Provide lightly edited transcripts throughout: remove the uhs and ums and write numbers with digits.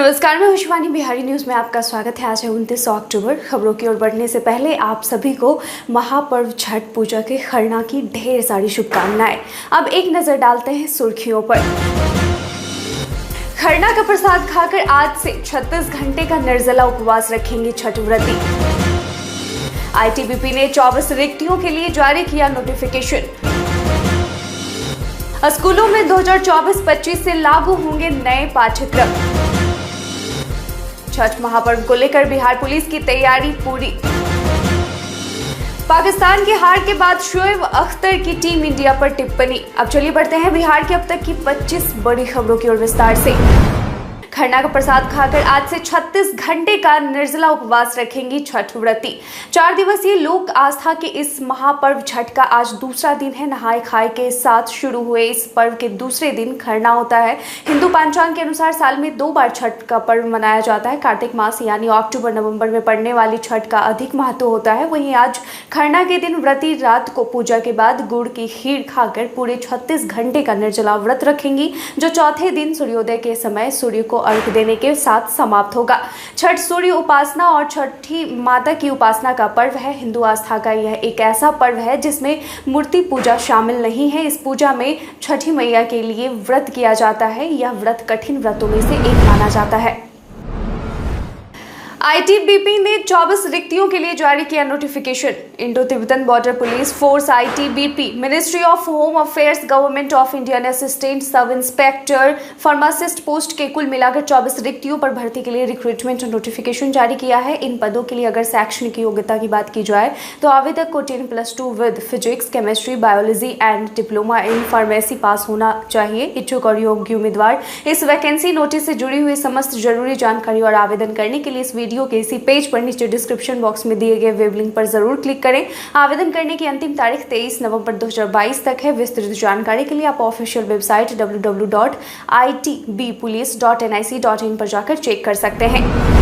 नमस्कार, मैं शिवानी। बिहारी न्यूज में आपका स्वागत है। आज है 29 अक्टूबर। खबरों की ओर बढ़ने से पहले आप सभी को महापर्व छठ पूजा के खरना की ढेर सारी शुभकामनाएं। अब एक नजर डालते हैं सुर्खियों पर। खरना का प्रसाद खाकर आज से 36 घंटे का निर्जला उपवास रखेंगी छठ व्रती। आईटीबीपी ने 24 रिक्तियों के लिए जारी किया नोटिफिकेशन। स्कूलों में 2024-25 से लागू होंगे नए पाठ्यक्रम। छठ महापर्व को लेकर बिहार पुलिस की तैयारी पूरी। पाकिस्तान की हार के बाद शोएब अख्तर की टीम इंडिया पर टिप्पणी। अब चलिए बढ़ते हैं बिहार की अब तक की 25 बड़ी खबरों की ओर विस्तार से। खरना का प्रसाद खाकर आज से 36 घंटे का निर्जला उपवास रखेंगी छठ व्रती। 4 दिवसीय लोक आस्था के इस महापर्व छठ का आज दूसरा दिन है। नहाए खाए के साथ शुरू हुए इस पर्व के दूसरे दिन खरना होता है। हिंदू पंचांग के अनुसार साल में 2 बार छठ का पर्व मनाया जाता है। कार्तिक मास यानी अक्टूबर नवंबर में पड़ने वाली छठ का अधिक महत्व होता है। वहीं आज खरना के दिन व्रती रात को पूजा के बाद गुड़ की खीर खाकर पूरे 36 घंटे का निर्जला व्रत रखेंगी, जो चौथे दिन सूर्योदय के समय सूर्य को अर्घ देने के साथ समाप्त होगा। छठ सूर्य उपासना और छठी माता की उपासना का पर्व है। हिंदू आस्था का यह एक ऐसा पर्व है जिसमें मूर्ति पूजा शामिल नहीं है। इस पूजा में छठी मैया के लिए व्रत किया जाता है। यह व्रत कठिन व्रतों में से एक माना जाता है। आईटीबीपी ने 24 रिक्तियों के लिए जारी किया notification. Indo Tibetan border police force ITBP, ministry of home affairs, government of India ने assistant sub inspector pharmacist post के कुल मिलाकर 24 रिक्तियों पर भर्ती के लिए रिक्रूटमेंट नोटिफिकेशन जारी किया है। इन पदों के लिए अगर शैक्षणिक योग्यता की बात की जाए तो आवेदक को 10+2 with physics, chemistry, biology and diploma in pharmacy pass होना चाहिए। इच्छुक और योग्य उम्मीदवार इस वैकेंसी नोटिस से जुड़ी हुई समस्त जरूरी जानकारी और आवेदन करने के लिए इस वीडियो के इसी पेज पर नीचे डिस्क्रिप्शन बॉक्स में दिए गए वेब लिंक पर जरूर क्लिक करें। आवेदन करने की अंतिम तारीख 23 नवंबर 2022 तक है। विस्तृत जानकारी के लिए आप ऑफिशियल वेबसाइट www.itbpolice.nic.in पर जाकर चेक कर सकते हैं।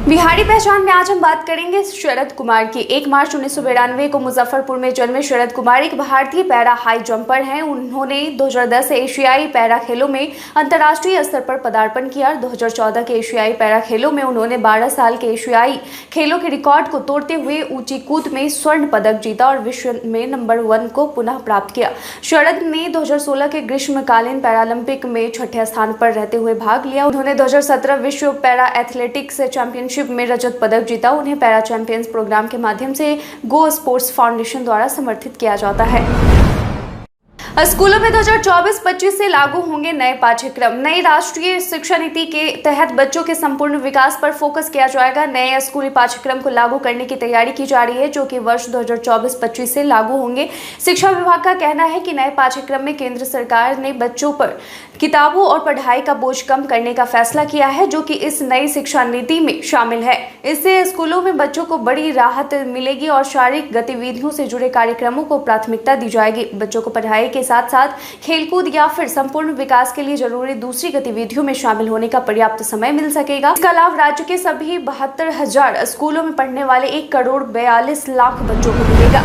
बिहारी पहचान में आज हम बात करेंगे शरद कुमार की। 1 मार्च 1992 को मुजफ्फरपुर में जन्मे शरद कुमार एक भारतीय पैरा हाई जंपर हैं। उन्होंने 2010 एशियाई पैरा खेलों में अंतर्राष्ट्रीय स्तर पर पदार्पण किया। 2014 के एशियाई पैरा खेलों में उन्होंने 12 साल के एशियाई खेलों के रिकॉर्ड को तोड़ते हुए ऊंची कूद में स्वर्ण पदक जीता और विश्व में नंबर 1 को पुनः प्राप्त किया। शरद ने 2016 के ग्रीष्मकालीन पैरालंपिक में 6ठे स्थान पर रहते हुए भाग लिया। उन्होंने 2017 विश्व पैरा एथलेटिक्स चैंपियनशिप में रजत पदक जीता। उन्हें पैरा चैंपियंस प्रोग्राम के माध्यम से गो स्पोर्ट्स फाउंडेशन द्वारा समर्थित किया जाता है। स्कूलों में 2024-25 से लागू होंगे नए पाठ्यक्रम। नई राष्ट्रीय शिक्षा नीति के तहत बच्चों के संपूर्ण विकास पर फोकस किया जाएगा। नए स्कूली पाठ्यक्रम को लागू करने की तैयारी की जा रही है, जो कि वर्ष 2024-25 से लागू होंगे। शिक्षा विभाग का कहना है कि नए पाठ्यक्रम में केंद्र सरकार ने बच्चों पर किताबों और पढ़ाई का बोझ कम करने का फैसला किया है, जो कि इस नई शिक्षा नीति में शामिल है। इससे स्कूलों में बच्चों को बड़ी राहत मिलेगी और शारीरिक गतिविधियों से जुड़े कार्यक्रमों को प्राथमिकता दी जाएगी। बच्चों को पढ़ाई के साथ साथ खेलकूद या फिर संपूर्ण विकास के लिए जरूरी दूसरी गतिविधियों में शामिल होने का पर्याप्त समय मिल सकेगा। इसका लाभ राज्य के सभी 72,000 स्कूलों में पढ़ने वाले 1,42,00,000 बच्चों को मिलेगा।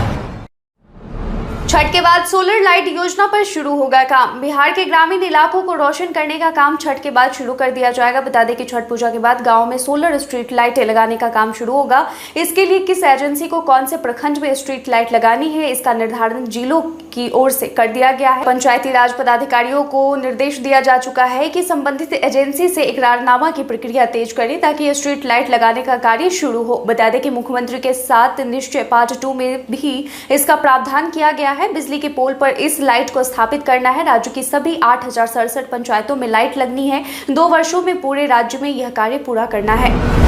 छठ के बाद सोलर लाइट योजना पर शुरू होगा काम। बिहार के ग्रामीण इलाकों को रोशन करने का काम छठ के बाद शुरू कर दिया जाएगा। बता दें कि छठ पूजा के बाद गांव में सोलर स्ट्रीट लाइटें लगाने का काम शुरू होगा। इसके लिए किस एजेंसी को कौन से प्रखंड में स्ट्रीट लाइट लगानी है, इसका निर्धारण जिलों की ओर से कर दिया गया है। पंचायती राज पदाधिकारियों को निर्देश दिया जा चुका है कि संबंधित एजेंसी से इकरारनामा की प्रक्रिया तेज करें, ताकि स्ट्रीट लाइट लगाने का कार्य शुरू हो। बता दें कि मुख्यमंत्री के साथ निश्चय पार्ट 2 में भी इसका प्रावधान किया गया है। बिजली के पोल पर इस लाइट को स्थापित करना है। राज्य की सभी 8,067 पंचायतों में लाइट लगनी है। 2 वर्षों में पूरे राज्य में यह कार्य पूरा करना है।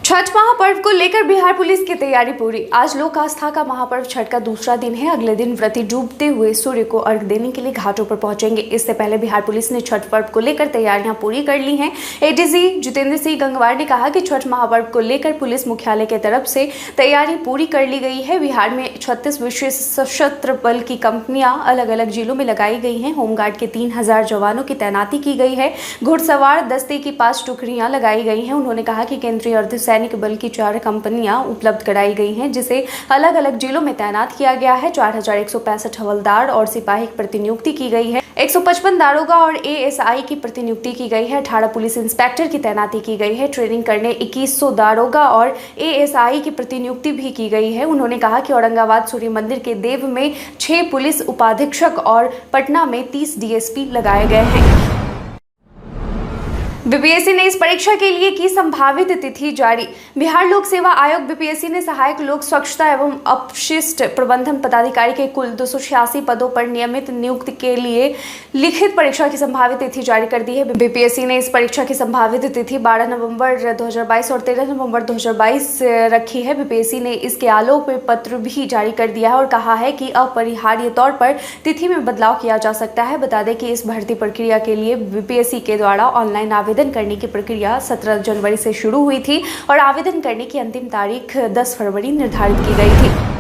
छठ महापर्व को लेकर बिहार पुलिस की तैयारी पूरी। आज लोक आस्था का महापर्व छठ का दूसरा दिन है। अगले दिन व्रती डूबते हुए सूर्य को अर्घ देने के लिए घाटों पर पहुंचेंगे। इससे पहले बिहार पुलिस ने छठ पर्व को लेकर तैयारियां पूरी कर ली हैं। एडीजी जितेंद्र सिंह गंगवार ने कहा कि छठ महापर्व को लेकर पुलिस मुख्यालय की तरफ से तैयारी पूरी कर ली गई है। बिहार में 36 विशेष सशस्त्र बल की कंपनियां अलग अलग जिलों में लगाई गई हैं। होमगार्ड के 3,000 जवानों की तैनाती की गई है। घुड़सवार दस्ते की 5 टुकड़ियां लगाई गई हैं। उन्होंने कहा कि केंद्रीय अर्धसैनिक बल की 4 कंपनियां उपलब्ध कराई गई हैं, जिसे अलग अलग जिलों में तैनात किया गया है। 4,165 हवलदार और सिपाही की प्रतिनियुक्ति की गई है। 155 दारोगा और एएसआई की प्रतिनियुक्ति की गई है। 18 पुलिस इंस्पेक्टर की तैनाती की गई है। ट्रेनिंग करने 2100 दारोगा और एएसआई की प्रतिनियुक्ति भी की गई है। उन्होंने कहा कि औरंगाबाद सूर्य मंदिर के देव में 6 पुलिस उपाधीक्षक और पटना में 30 डीएसपी लगाए गए हैं। बीपीएससी ने इस परीक्षा के लिए की संभावित तिथि जारी। बिहार लोक सेवा आयोग बीपीएससी ने सहायक लोक स्वच्छता एवं अपशिष्ट प्रबंधन पदाधिकारी के कुल 286 पदों पर नियमित नियुक्ति के लिए लिखित परीक्षा की संभावित तिथि जारी कर दी है। बीपीएससी ने इस परीक्षा की संभावित तिथि 12 नवंबर 2022 और 13 नवंबर 2022 रखी है। बीपीएससी ने इसके आलोक में पत्र भी जारी कर दिया है और कहा है कि अपरिहार्य तौर पर तिथि में बदलाव किया जा सकता है। बता दें कि इस भर्ती प्रक्रिया के लिए बीपीएससी के द्वारा ऑनलाइन आवेदन करने की प्रक्रिया 17 जनवरी से शुरू हुई थी और आवेदन करने की अंतिम तारीख 10 फरवरी निर्धारित की गई थी।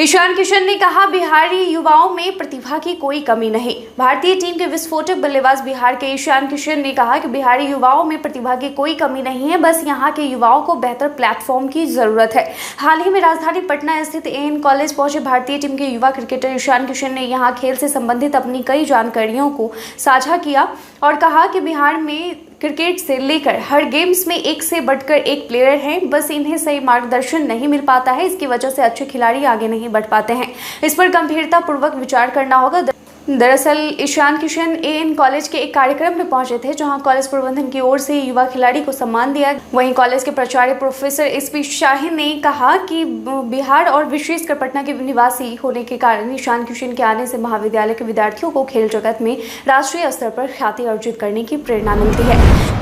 ईशान किशन ने कहा, बिहारी युवाओं में प्रतिभा की कोई कमी नहीं। भारतीय टीम के विस्फोटक बल्लेबाज बिहार के ईशान किशन ने कहा कि बिहारी युवाओं में प्रतिभा की कोई कमी नहीं है, बस यहाँ के युवाओं को बेहतर प्लेटफॉर्म की जरूरत है। हाल ही में राजधानी पटना स्थित एएन कॉलेज पहुंचे भारतीय टीम के युवा क्रिकेटर ईशान किशन ने यहाँ खेल से संबंधित अपनी कई जानकारियों को साझा किया और कहा कि बिहार में क्रिकेट से लेकर हर गेम्स में एक से बढ़कर एक प्लेयर हैं, बस इन्हें सही मार्गदर्शन नहीं मिल पाता है। इसकी वजह से अच्छे खिलाड़ी आगे नहीं बढ़ पाते हैं। इस पर गंभीरता पूर्वक विचार करना होगा। दरअसल ईशान किशन एएन कॉलेज के एक कार्यक्रम में पहुंचे थे, जहां कॉलेज प्रबंधन की ओर से युवा खिलाड़ी को सम्मान दिया। वहीं कॉलेज के प्राचार्य प्रोफेसर एसपी शाही ने कहा कि बिहार और विशेषकर पटना के निवासी होने के कारण ईशान किशन के आने से महाविद्यालय के विद्यार्थियों को खेल जगत में राष्ट्रीय स्तर पर ख्याति अर्जित करने की प्रेरणा मिलती है।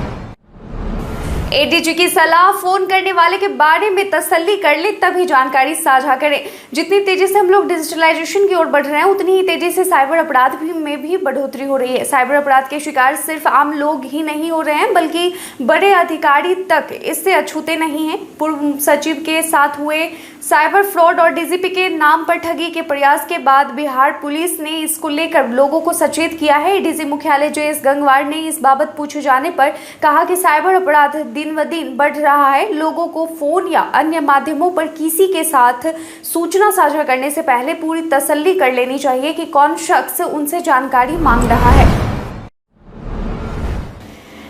एडीजी की सलाह, फोन करने वाले के बारे में तसल्ली कर ले तभी जानकारी साझा करें। जितनी तेजी से हम लोग डिजिटलाइजेशन की ओर बढ़ रहे हैं, उतनी ही तेजी से साइबर अपराध में भी बढ़ोतरी हो रही है। साइबर अपराध के शिकार सिर्फ आम लोग ही नहीं हो रहे हैं, बल्कि बड़े अधिकारी तक इससे अछूते नहीं हैं। पूर्व सचिव के साथ हुए साइबर फ्रॉड और डीजीपी के नाम पर ठगी के प्रयास के बाद बिहार पुलिस ने इसको लेकर लोगों को सचेत किया है। एडीजी मुख्यालय जेएस गंगवार ने इस बाबत पूछे जाने पर कहा कि साइबर अपराध दिन ब दिन बढ़ रहा है। लोगों को फोन या अन्य माध्यमों पर किसी के साथ सूचना साझा करने से पहले पूरी तसल्ली कर लेनी चाहिए कि कौन शख्स उनसे जानकारी मांग रहा है।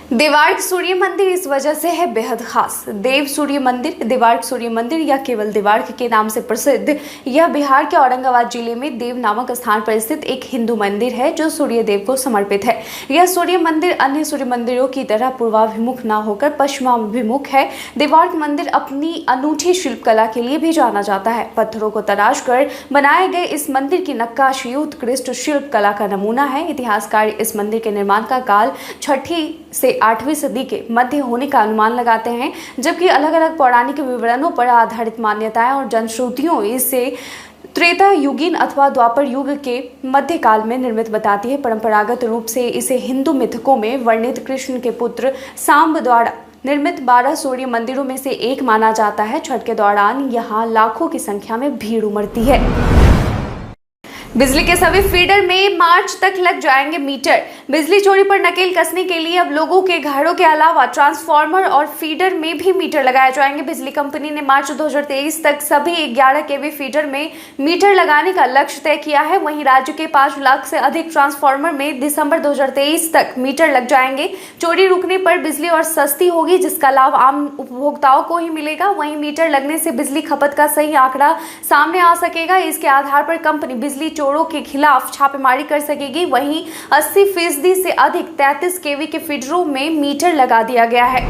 देवार्ग सूर्य मंदिर इस वजह से है बेहद खास। देव सूर्य मंदिर, देवार्ग सूर्य मंदिर या केवल देवार्ग के नाम से प्रसिद्ध यह बिहार के औरंगाबाद जिले में देव नामक स्थान पर स्थित एक हिंदू मंदिर है जो सूर्य देव को समर्पित है। यह सूर्य मंदिर अन्य सूर्य मंदिरों की तरह पूर्वाभिमुख न होकर पश्चिमाभिमुख है। देवार्ग मंदिर अपनी अनूठी शिल्पकला के लिए भी जाना जाता है। पत्थरों को तराश कर बनाए गए इस मंदिर की नक्काशी उत्कृष्ट शिल्प कला का नमूना है। इतिहासकार इस मंदिर के निर्माण का काल 6वीं से 8वीं सदी के मध्य होने का अनुमान लगाते हैं, जबकि अलग अलग पौराणिक विवरणों पर आधारित मान्यताएं और जनश्रुतियों इसे त्रेता युगीन अथवा द्वापर युग के मध्यकाल में निर्मित बताती है। परंपरागत रूप से इसे हिंदू मिथकों में वर्णित कृष्ण के पुत्र सांब द्वारा निर्मित 12 सूर्य मंदिरों में से एक माना जाता है। छठ के दौरान यहाँ लाखों की संख्या में भीड़ उमड़ती है। बिजली के सभी फीडर में मार्च तक लग जाएंगे मीटर। बिजली चोरी पर नकेल कसने के लिए अब लोगों के घरों के अलावा ट्रांसफार्मर और फीडर में भी मीटर लगाए जाएंगे। बिजली कंपनी ने मार्च 2023 तक सभी 11 केवी फीडर में मीटर लगाने का लक्ष्य तय किया है। वहीं राज्य के 5 लाख से अधिक ट्रांसफार्मर में दिसंबर 2023 तक मीटर लग जाएंगे। चोरी रुकने पर बिजली और सस्ती होगी, जिसका लाभ आम उपभोक्ताओं को ही मिलेगा। वहीं मीटर लगने से बिजली खपत का सही आंकड़ा सामने आ सकेगा। इसके आधार पर कंपनी बिजली चोरों के खिलाफ छापेमारी कर सकेगी। वहीं 80% से अधिक 33 केवी के फीडरों में मीटर लगा दिया गया है।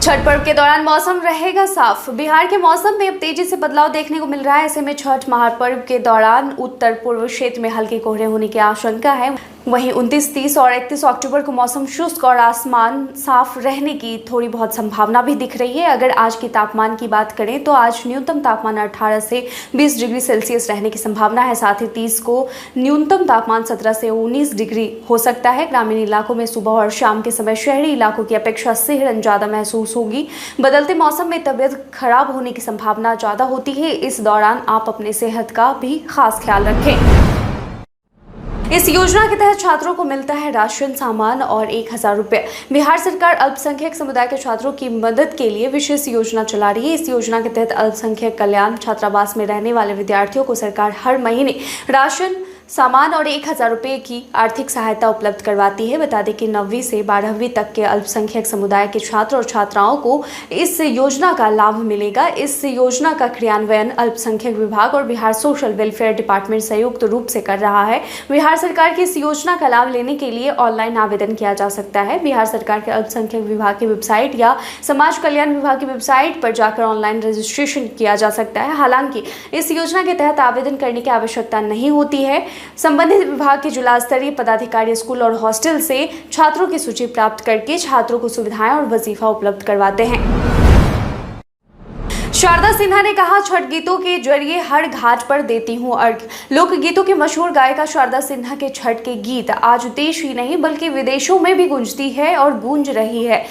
छठ पर्व के दौरान मौसम रहेगा साफ। बिहार के मौसम में अब तेजी से बदलाव देखने को मिल रहा है। ऐसे में छठ महापर्व के दौरान उत्तर पूर्व क्षेत्र में हल्के कोहरे होने की आशंका है। वहीं 29, 30 और 31 अक्टूबर को मौसम शुष्क और आसमान साफ रहने की थोड़ी बहुत संभावना भी दिख रही है। अगर आज की तापमान की बात करें तो आज न्यूनतम तापमान 18 से 20 डिग्री सेल्सियस रहने की संभावना है। साथ ही 30 को न्यूनतम तापमान 17 से 19 डिग्री हो सकता है। ग्रामीण इलाकों में सुबह और शाम के समय शहरी इलाकों की अपेक्षा सिहरन ज्यादा महसूस होगी। बदलते मौसम में तबीयत खराब होने की संभावना ज्यादा होती है। इस दौरान आप अपने सेहत का भी खास ख्याल रखें। इस योजना के तहत छात्रों को मिलता है राशन, सामान और 1000 रुपये। बिहार सरकार अल्पसंख्यक समुदाय के छात्रों की मदद के लिए विशेष योजना चला रही है। इस योजना के तहत अल्पसंख्यक कल्याण छात्रावास में रहने वाले विद्यार्थियों को सरकार हर महीने राशन, सामान और 1000 रुपये की आर्थिक सहायता उपलब्ध करवाती है। बता दें कि 9वीं से 12वीं तक के अल्पसंख्यक समुदाय के छात्र और छात्राओं को इस योजना का लाभ मिलेगा। इस योजना का क्रियान्वयन अल्पसंख्यक विभाग और बिहार सोशल वेलफेयर डिपार्टमेंट संयुक्त रूप से कर रहा है। बिहार सरकार की इस योजना का लाभ लेने के लिए ऑनलाइन आवेदन किया जा सकता है। बिहार सरकार के अल्पसंख्यक विभाग की वेबसाइट या समाज कल्याण विभाग की वेबसाइट पर जाकर ऑनलाइन रजिस्ट्रेशन किया जा सकता है। हालांकि इस योजना के तहत आवेदन करने की आवश्यकता नहीं होती है। संबंधित विभाग के जिला स्तरीय पदाधिकारी स्कूल और हॉस्टल से छात्रों की सूची प्राप्त करके छात्रों को सुविधाएं और वजीफा उपलब्ध करवाते हैं। शारदा सिन्हा ने कहा, छठ गीतों के जरिए हर घाट पर देती हूं अर्घ। लोकगीतों की मशहूर गायिका शारदा सिन्हा के छठ के गीत आज देश ही नहीं बल्कि विदेशों में भी गूंजती है और गूंज रही है।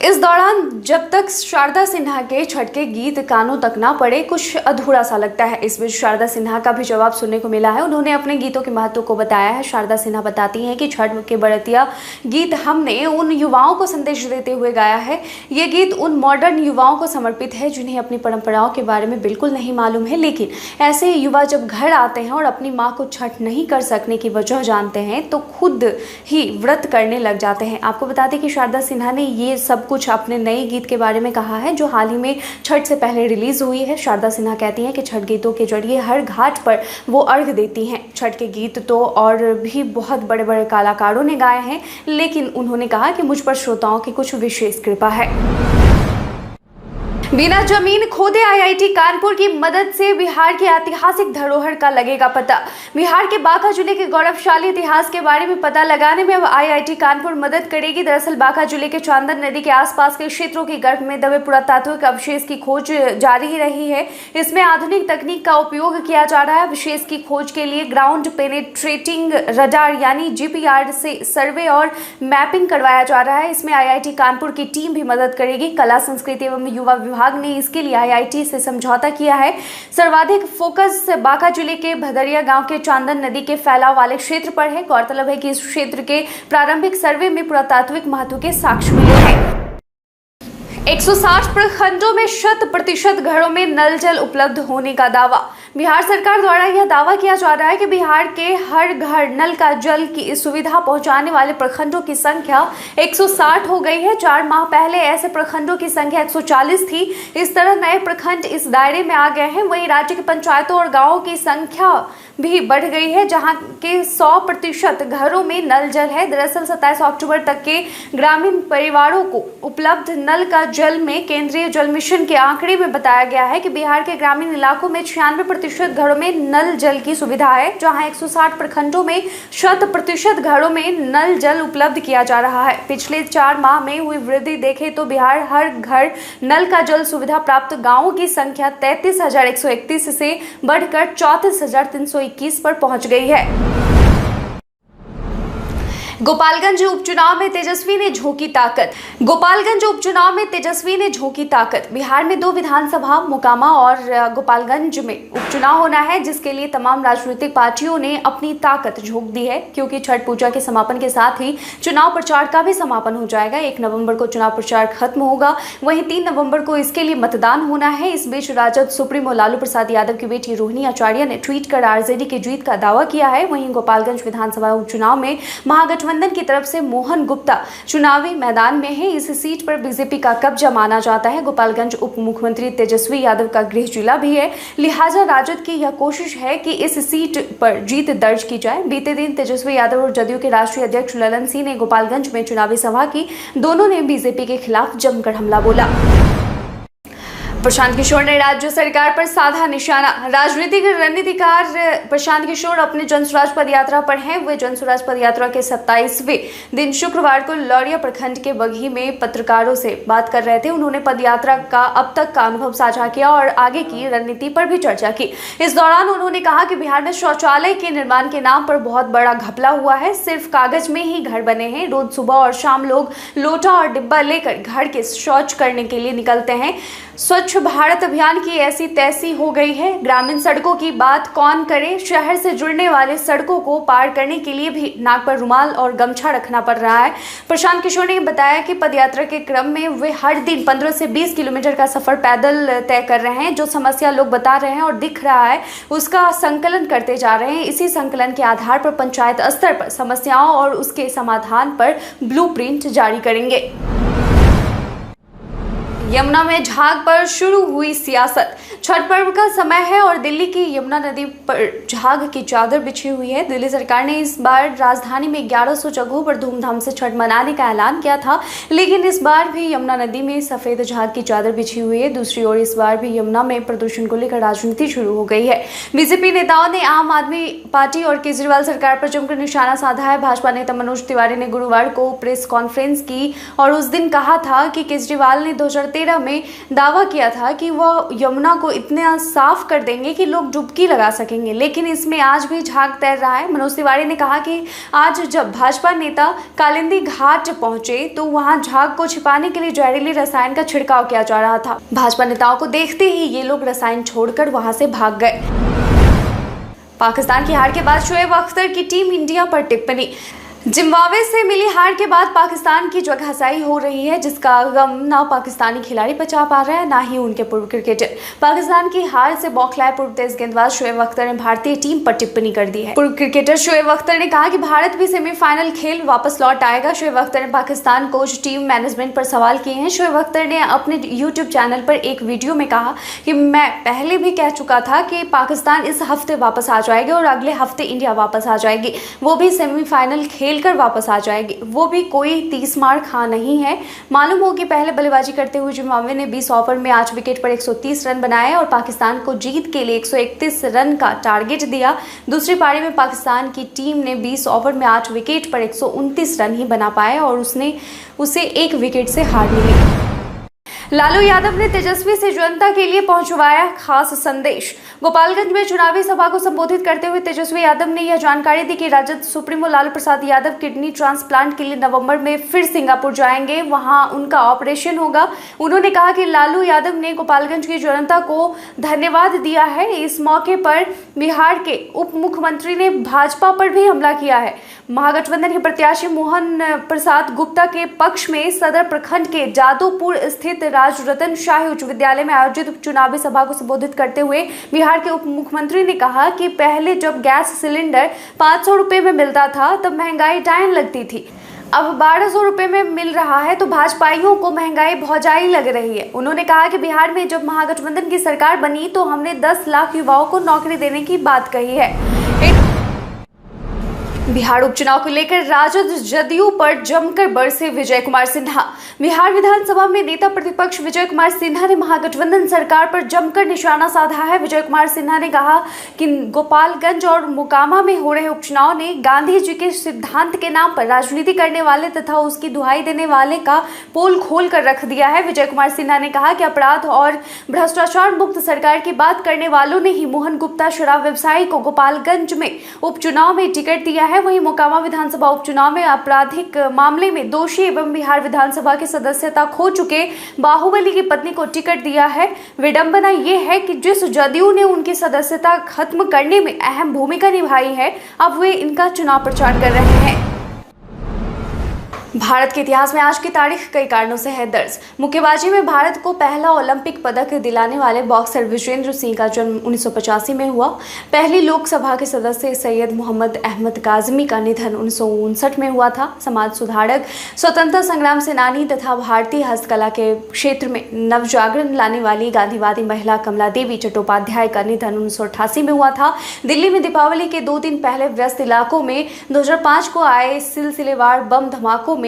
इस दौरान जब तक शारदा सिन्हा के छठ के गीत कानों तक ना पड़े कुछ अधूरा सा लगता है। इस बीच शारदा सिन्हा का भी जवाब सुनने को मिला है। उन्होंने अपने गीतों के महत्व को बताया है। शारदा सिन्हा बताती हैं कि छठ के बरतिया गीत हमने उन युवाओं को संदेश देते हुए गाया है। ये गीत उन मॉडर्न युवाओं को समर्पित है जिन्हें अपनी परंपराओं के बारे में बिल्कुल नहीं मालूम है, लेकिन ऐसे युवा जब घर आते हैं और अपनी माँ को छठ नहीं कर सकने की वजह जानते हैं तो खुद ही व्रत करने लग जाते हैं। आपको बता दें कि शारदा सिन्हा ने ये सब कुछ अपने नए गीत के बारे में कहा है जो हाल ही में छठ से पहले रिलीज हुई है। शारदा सिन्हा कहती हैं कि छठ गीतों के जरिए हर घाट पर वो अर्घ देती हैं। छठ के गीत तो और भी बहुत बड़े बड़े कलाकारों ने गाए हैं, लेकिन उन्होंने कहा कि मुझ पर श्रोताओं की कुछ विशेष कृपा है। बिना जमीन खोदे आईआईटी कानपुर की मदद से बिहार की ऐतिहासिक धरोहर का लगेगा पता। बिहार के बांका जिले के गौरवशाली इतिहास के बारे में पता लगाने में अब आईआईटी कानपुर मदद करेगी। दरअसल बांका जिले के चांदन नदी के आसपास के क्षेत्रों के गर्भ में दबे पुरातात्विक अवशेष की खोज जारी रही है। इसमें आधुनिक तकनीक का उपयोग किया जा रहा है। अवशेष की खोज के लिए ग्राउंड पेनेट्रेटिंग रडार यानी जीपीआर से सर्वे और मैपिंग करवाया जा रहा है। इसमें आईआईटी कानपुर की टीम भी मदद करेगी। कला, संस्कृति एवं युवा विभाग ने इसके लिए आईआईटी से समझौता किया है। सर्वाधिक फोकस बांका जिले के भदरिया गांव के चांदन नदी के फैलाव वाले क्षेत्र पर है। गौरतलब है कि इस क्षेत्र के प्रारंभिक सर्वे में पुरातात्विक महत्व के साक्ष्य मिले हैं। 160 प्रखंडों में 100% घरों में नल जल उपलब्ध होने का दावा। बिहार सरकार द्वारा यह दावा किया जा रहा है कि बिहार के हर घर नल का जल की सुविधा पहुंचाने वाले प्रखंडों की संख्या 160 हो गई है। 4 माह पहले ऐसे प्रखंडों की संख्या 140 थी। इस तरह नए प्रखंड इस दायरे में आ गए हैं। वहीं राज्य के पंचायतों और गांवों की संख्या भी बढ़ गई है जहां के 100% घरों में नल जल है। दरअसल 27 अक्टूबर तक के ग्रामीण परिवारों को उपलब्ध नल का जल में केंद्रीय जल मिशन के आंकड़े में बताया गया है कि बिहार के ग्रामीण इलाकों में 96% घरों में नल जल की सुविधा है, जहां 160 प्रखंडों में 100% घरों में नल जल उपलब्ध किया जा रहा है। पिछले 4 माह में हुई वृद्धि देखें तो बिहार हर घर नल का जल सुविधा प्राप्त गाँवों की संख्या 33,131 से बढ़कर 34,321 पर पहुंच गई है। गोपालगंज उपचुनाव में तेजस्वी ने झोंकी ताकत। गोपालगंज उपचुनाव में तेजस्वी ने झोंकी ताकत। बिहार में 2 विधानसभा मोकामा और गोपालगंज में उपचुनाव होना है, जिसके लिए तमाम राजनीतिक पार्टियों ने अपनी ताकत झोंक दी है, क्योंकि छठ पूजा के समापन के साथ ही चुनाव प्रचार का भी समापन हो जाएगा। 1 नवंबर को चुनाव प्रचार खत्म होगा, वहीं 3 नवंबर को इसके लिए मतदान होना है। इस बीच राजद सुप्रीमो लालू प्रसाद यादव की बेटी रोहिणी आचार्य ने ट्वीट कर आरजेडी की जीत का दावा किया है। वहीं गोपालगंज विधानसभा उपचुनाव में महागठबंधन की तरफ से मोहन गुप्ता चुनावी मैदान में है। इस सीट पर बीजेपी का कब्जा माना जाता है। गोपालगंज उप मुख्यमंत्री तेजस्वी यादव का गृह जिला भी है, लिहाजा राजद की यह कोशिश है कि इस सीट पर जीत दर्ज की जाए। बीते दिन तेजस्वी यादव और जदयू के राष्ट्रीय अध्यक्ष ललन सिंह ने गोपालगंज में चुनावी सभा की। दोनों ने बीजेपी के खिलाफ जमकर हमला बोला। प्रशांत किशोर ने राज्य सरकार पर साधा निशाना। राजनीतिक रणनीतिकार प्रशांत किशोर अपने जनसुराज पद यात्रा पर हैं। वे जनसुराज पद यात्रा के 27वें दिन शुक्रवार को लौरिया प्रखंड के बघी में पत्रकारों से बात कर रहे थे। उन्होंने पद यात्रा का अब तक का अनुभव साझा किया और आगे की रणनीति पर भी चर्चा की। इस दौरान उन्होंने कहा कि बिहार में शौचालय के निर्माण के नाम पर बहुत बड़ा घपला हुआ है। सिर्फ कागज में ही घर बने हैं। रोज सुबह और शाम लोग लोटा और डिब्बा लेकर घर के शौच करने के लिए निकलते हैं। स्वच्छ भारत अभियान की ऐसी तैसी हो गई है। ग्रामीण सड़कों की बात कौन करे, शहर से जुड़ने वाले सड़कों को पार करने के लिए भी नाक पर रुमाल और गमछा रखना पड़ रहा है। प्रशांत किशोर ने बताया कि पदयात्रा के क्रम में वे हर दिन 15 से 20 किलोमीटर का सफर पैदल तय कर रहे हैं। जो समस्या लोग बता रहे हैं और दिख रहा है उसका संकलन करते जा रहे हैं। इसी संकलन के आधार पर पंचायत स्तर पर समस्याओं और उसके समाधान पर ब्लूप्रिंट जारी करेंगे। यमुना में झाग पर शुरू हुई सियासत। छठ पर्व का समय है और दिल्ली की यमुना नदी पर झाग की चादर बिछी हुई है। दिल्ली सरकार ने इस बार राजधानी में 1100 जगहों पर धूमधाम से छठ मनाने का ऐलान किया था, लेकिन इस बार भी यमुना नदी में सफेद झाग की चादर बिछी हुई है। दूसरी ओर इस बार भी यमुना में प्रदूषण को लेकर राजनीति शुरू हो गई है। बीजेपी नेताओं ने आम आदमी पार्टी और केजरीवाल सरकार पर जमकर निशाना साधा है। भाजपा नेता मनोज तिवारी ने गुरुवार को प्रेस कॉन्फ्रेंस की और उस दिन कहा था कि केजरीवाल ने 2013 में दावा किया था कि वह यमुना को इतना साफ कर देंगे कि लोग डुबकी लगा सकेंगे, लेकिन इसमें आज भी झाग तैर रहा है। मनोज तिवारी ने कहा कि आज जब भाजपा नेता कालिंदी घाट पहुंचे तो वहां झाग को छिपाने के लिए जहरीले रसायन का छिड़काव किया जा रहा था। भाजपा नेताओं को देखते ही ये लोग रसायन छोड़कर वहां से भाग गए। पाकिस्तान की हार के बाद शोएब अख्तर की टीम इंडिया पर टिप्पणी। जिम्बाब्वे से मिली हार के बाद पाकिस्तान की जगहसाई हो रही है, जिसका गम ना पाकिस्तानी खिलाड़ी बचा पा रहे हैं ना ही उनके पूर्व क्रिकेटर। पाकिस्तान की हार से बौखलाए पूर्व तेज गेंदबाज शोएब अख्तर ने भारतीय टीम पर टिप्पणी कर दी है। पूर्व क्रिकेटर शोएब अख्तर ने कहा कि भारत भी सेमीफाइनल खेल वापस लौट आएगा। शोएब अख्तर ने पाकिस्तान कोच टीम मैनेजमेंट पर सवाल किए हैं। शोएब अख्तर ने अपने यूट्यूब चैनल पर एक वीडियो में कहा कि मैं पहले भी कह चुका था कि पाकिस्तान इस हफ्ते वापस आ जाएगी और अगले हफ्ते इंडिया वापस आ जाएगी, वो भी सेमीफाइनल खेल कर वापस आ जाएगी। वो भी कोई 30 मार खा नहीं है। मालूम हो कि पहले बल्लेबाजी करते हुए जिम्बाब्वे ने 20 ओवर में 8 विकेट पर 130 रन बनाए और पाकिस्तान को जीत के लिए 131 रन का टारगेट दिया। दूसरी पारी में पाकिस्तान की टीम ने 20 ओवर में 8 विकेट पर 129 रन ही बना पाए और उसे 1 विकेट से हार मिली। लालू यादव ने तेजस्वी से जनता के लिए पहुंचवाया खास संदेश। गोपालगंज में चुनावी सभा को संबोधित करते हुए तेजस्वी यादव ने यह जानकारी दी कि Rajad supremo Lalu Prasad Yadav kidney transplant के लिए नवंबर में फिर सिंगापुर जाएंगे, वहां उनका ऑपरेशन होगा। उन्होंने कहा कि लालू यादव ने गोपालगंज की जनता को धन्यवाद दिया है। इस मौके पर बिहार के उप मुख्यमंत्री ने भाजपा पर भी हमला किया है। महागठबंधन के प्रत्याशी मोहन प्रसाद गुप्ता के पक्ष में सदर प्रखंड के जादवपुर स्थित राजरतन शाही उच्च विद्यालय में आयोजित चुनावी सभा को संबोधित करते हुए बिहार के उप मुख्यमंत्री ने कहा कि पहले जब गैस सिलेंडर 500 रुपए में मिलता था तब महंगाई डायन लगती थी, अब 1200 रुपए में मिल रहा है तो भाजपाइयों को महंगाई भौजाई लग रही है। उन्होंने कहा कि बिहार में जब महागठबंधन की सरकार बनी तो हमने 10 लाख युवाओं को नौकरी देने की बात कही है। बिहार उपचुनाव को लेकर राजद जदयू पर जमकर बरसे विजय कुमार सिन्हा। बिहार विधानसभा में नेता प्रतिपक्ष विजय कुमार सिन्हा ने महागठबंधन सरकार पर जमकर निशाना साधा है। विजय कुमार सिन्हा ने कहा कि गोपालगंज और मोकामा में हो रहे उपचुनाव ने गांधी जी के सिद्धांत के नाम पर राजनीति करने वाले तथा उसकी दुहाई देने वाले का पोल खोल कर रख दिया है। विजय कुमार सिन्हा ने कहा कि अपराध और भ्रष्टाचार मुक्त सरकार की बात करने वालों ने ही मोहन गुप्ता शराब व्यवसायी को गोपालगंज में उपचुनाव में टिकट दिया है। वहीं मोकामा विधानसभा उपचुनाव में आपराधिक मामले में दोषी एवं बिहार विधानसभा की सदस्यता खो चुके बाहुबली की पत्नी को टिकट दिया है। विडंबना यह है कि जिस जदयू ने उनकी सदस्यता खत्म करने में अहम भूमिका निभाई है, अब वे इनका चुनाव प्रचार कर रहे हैं। भारत के इतिहास में आज की तारीख कई कारणों से है दर्ज। मुक्केबाजी में भारत को पहला ओलंपिक पदक दिलाने वाले बॉक्सर विजेंद्र सिंह का जन्म 1985 में हुआ। पहली लोकसभा के सदस्य सैयद मोहम्मद अहमद काजमी का निधन 1959 में हुआ था। समाज सुधारक, स्वतंत्रता संग्राम सेनानी तथा भारतीय हस्तकला के क्षेत्र में नवजागरण लाने वाली गांधीवादी महिला कमला देवी चट्टोपाध्याय का निधन 1988 में हुआ था। दिल्ली में दीपावली के 2 दिन पहले व्यस्त इलाकों में 2005 को आए सिलसिलेवार बम धमाकों में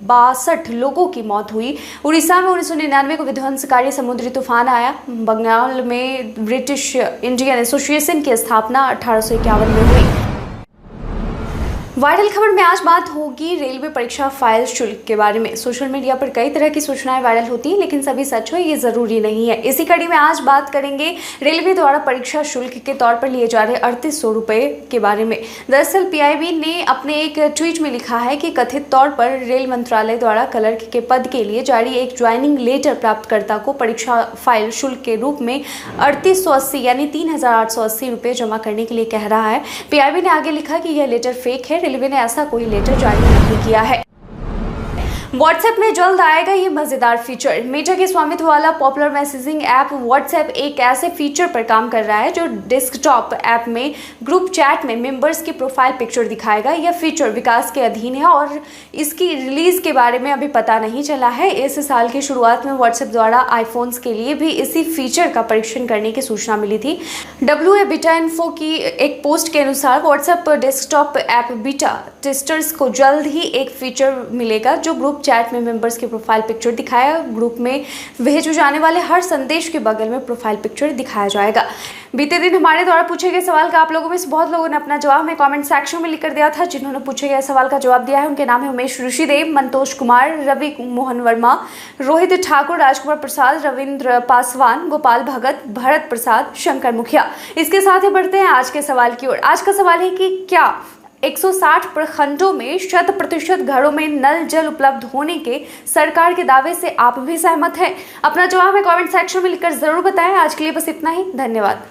62 लोगों की मौत हुई। उड़ीसा में 1999 को विध्वंसकारी समुद्री तूफान आया। बंगाल में ब्रिटिश इंडियन एसोसिएशन की स्थापना 1851 में हुई। वायरल खबर में आज बात होगी रेलवे परीक्षा फाइल शुल्क के बारे में। सोशल मीडिया पर कई तरह की सूचनाएं वायरल होती हैं, लेकिन सभी सच हो ये जरूरी नहीं है। इसी कड़ी में आज बात करेंगे रेलवे द्वारा परीक्षा शुल्क के तौर पर लिए जा रहे 3800 रुपए के बारे में। दरअसल पीआईबी ने अपने एक ट्वीट में लिखा है कि कथित तौर पर रेल मंत्रालय द्वारा क्लर्क के पद के लिए जारी एक ज्वाइनिंग लेटर प्राप्तकर्ता को परीक्षा फाइल शुल्क के रूप में 3880 यानी 3880 रुपये जमा करने के लिए कह रहा है। पीआईबी ने आगे लिखा कि यह लेटर फेक है। रेलवे ने ऐसा कोई लेटर जारी नहीं किया है। व्हाट्सएप में जल्द आएगा ये मजेदार फीचर। मेटा के स्वामित्व वाला पॉपुलर मैसेजिंग ऐप व्हाट्सएप एक ऐसे फीचर पर काम कर रहा है जो डेस्कटॉप ऐप में ग्रुप चैट में मेंबर्स की प्रोफाइल पिक्चर दिखाएगा। यह फीचर विकास के अधीन है और इसकी रिलीज के बारे में अभी पता नहीं चला है। इस साल की शुरुआत में व्हाट्सएप द्वारा आईफोन्स के लिए भी इसी फीचर का परीक्षण करने की सूचना मिली थी। WA बीटा इन्फो की एक पोस्ट के अनुसार WhatsApp desktop app beta testers को जल्द ही एक फीचर मिलेगा जो ग्रुप चैट में मेंबर्स की प्रोफाइल पिक्चर दिखाया। ग्रुप में भेजे जाने वाले हर संदेश के बगल में प्रोफाइल पिक्चर दिखाया जाएगा। बीते दिन हमारे द्वारा पूछे गए सवाल का आप लोगों में से बहुत लोगों ने अपना जवाब हमें कमेंट सेक्शन में लिखकर दिया था। जिन्होंने पूछे गए सवाल का जवाब दिया है उनके नाम है उमेश ऋषिदेव, मंतोष कुमार, रवि मोहन वर्मा, रोहित ठाकुर, राजकुमार प्रसाद, रविंद्र पासवान, गोपाल भगत, भरत प्रसाद, शंकर मुखिया। इसके साथ ही बढ़ते हैं आज के सवाल की ओर। आज का सवाल है कि क्या 160 प्रखंडों में 100% घरों में नल जल उपलब्ध होने के सरकार के दावे से आप भी सहमत हैं? अपना जवाब हमें कमेंट सेक्शन में लिखकर जरूर बताएं। आज के लिए बस इतना ही। धन्यवाद।